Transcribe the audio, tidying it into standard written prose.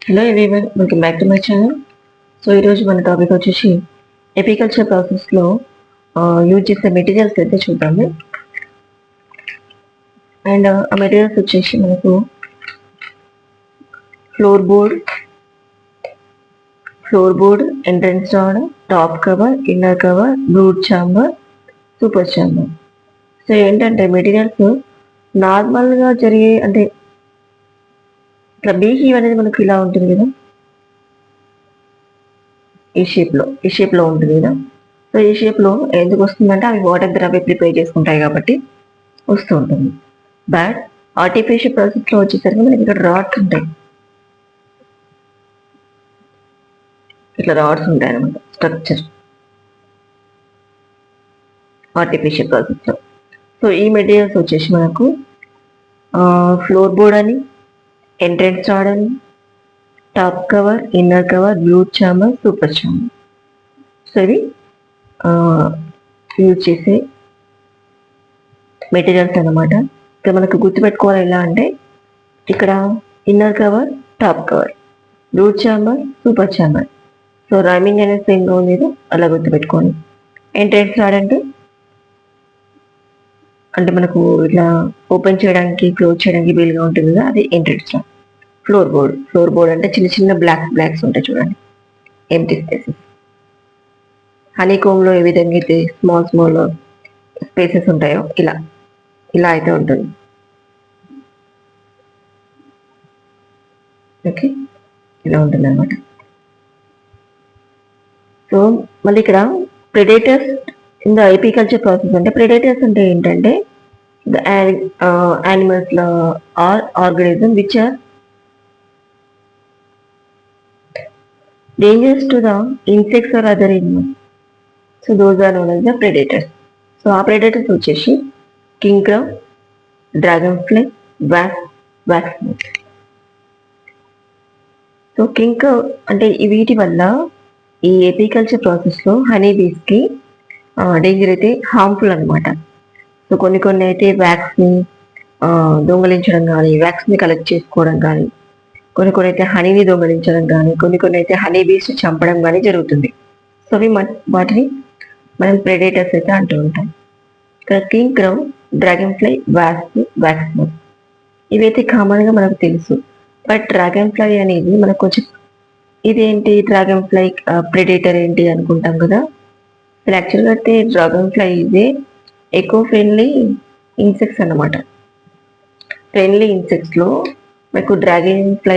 Hello everyone, welcome back to my channel. So ఈరోజు మన topic వచ్చేసి ఎపికల్చర్ ప్రాసెస్లో యూజ్ చేసే మెటీరియల్స్ అయితే చూద్దాము. అండ్ ఆ మెటీరియల్స్ వచ్చేసి మనకు floor board, entrance rod, top cover, inner cover, brood chamber, super chamber. So ఏంటంటే మెటీరియల్స్ నార్మల్గా జరిగే అంటే ఇట్లా బీహీవ్ అనేది మనకు ఇలా ఉంటుంది కదా, ఈ షేప్లో ఉంటుంది కదా. సో ఈ షేప్లో ఎందుకు వస్తుందంటే అవి వాటర్ ద్రవ్య ప్రిపేర్ చేసుకుంటాయి కాబట్టి వస్తూ ఉంటుంది. బట్ ఆర్టిఫిషియల్ ప్రాసెస్లో వచ్చేసరికి మనకి ఇక్కడ రాడ్స్ ఉంటాయి, ఇట్లా రాడ్స్ ఉంటాయి అనమాట స్ట్రక్చర్ ఆర్టిఫిషియల్ ప్రాసెస్లో. సో ఈ మెటీరియల్స్ వచ్చేసి మనకు ఫ్లోర్ బోర్డ్ అని, ఎంట్రన్స్ రాడ్ అని, top cover, inner cover, brood chamber, super chamber. So ఇవి యూజ్ చేసే మెటీరియల్స్ అన్నమాట. ఇక్కడ మనకు గుర్తుపెట్టుకోవాలి ఎలా అంటే, ఇక్కడ inner cover, top cover, brood chamber, super chamber. So rhyming అనేది సేమ్గా ఉంది, అలా గుర్తుపెట్టుకోండి. ఎంట్రన్స్ రాడ్ అంటే మనకు ఇట్లా ఓపెన్ చేయడానికి క్లోజ్ చేయడానికి వీలుగా ఉంటుంది కదా, అది ఎంట్రన్స్ రాడ్. ఫ్లోర్ బోర్డ్ అంటే చిన్న చిన్న బ్లాక్స్ ఉంటాయి చూడండి, ఎంటీ స్పేసెస్. హనీకోమ్లో ఏ విధంగా అయితే స్మాల్ స్పేసెస్ ఉంటాయో ఇలా అయితే ఉంటుంది. ఓకే, ఇలా ఉంటుంది అనమాట. సో మళ్ళీ ఇక్కడ predators in the apiculture process అంటే, ప్రెడేటర్స్ అంటే ఏంటంటే the animals or organism which are dangerous to the insects or other animals. So those are known as the predators. So ఆ predators వచ్చేసి king crow, dragonfly, wax moth. So king crow అంటే వీటి వల్ల ఈ apiculture ప్రాసెస్లో honey బీస్కి danger అయితే harmful అనమాట. So కొన్ని అయితే వ్యాక్స్ని దొంగలించడం కానీ, వ్యాక్స్ని కలెక్ట్ చేసుకోవడం కానీ, కొన్ని అయితే హనీని దొంగలించడం కానీ, కొన్ని అయితే హనీ బీస్ చంపడం కానీ జరుగుతుంది. సో అవి వాటిని మనం ప్రెడేటర్స్ అయితే అంటూ ఉంటాం. ఇక్కడ కింగ్ క్రౌ, డ్రాగన్ ఫ్లై, వ్యాక్స్ మోత్ ఇవైతే కామన్గా మనకు తెలుసు. బట్ డ్రాగన్ ఫ్లై అనేది మనకు కొంచెం ఇదేంటి డ్రాగన్ ఫ్లై ప్రెడేటర్ ఏంటి అనుకుంటాం కదా. యాక్చువల్గా అయితే డ్రాగన్ ఫ్లై ఇదే ఎకో ఫ్రెండ్లీ ఇన్సెక్ట్స్ అన్నమాట. ఫ్రెండ్లీ ఇన్సెక్ట్స్లో మనకు డ్రాగన్ ఫ్లై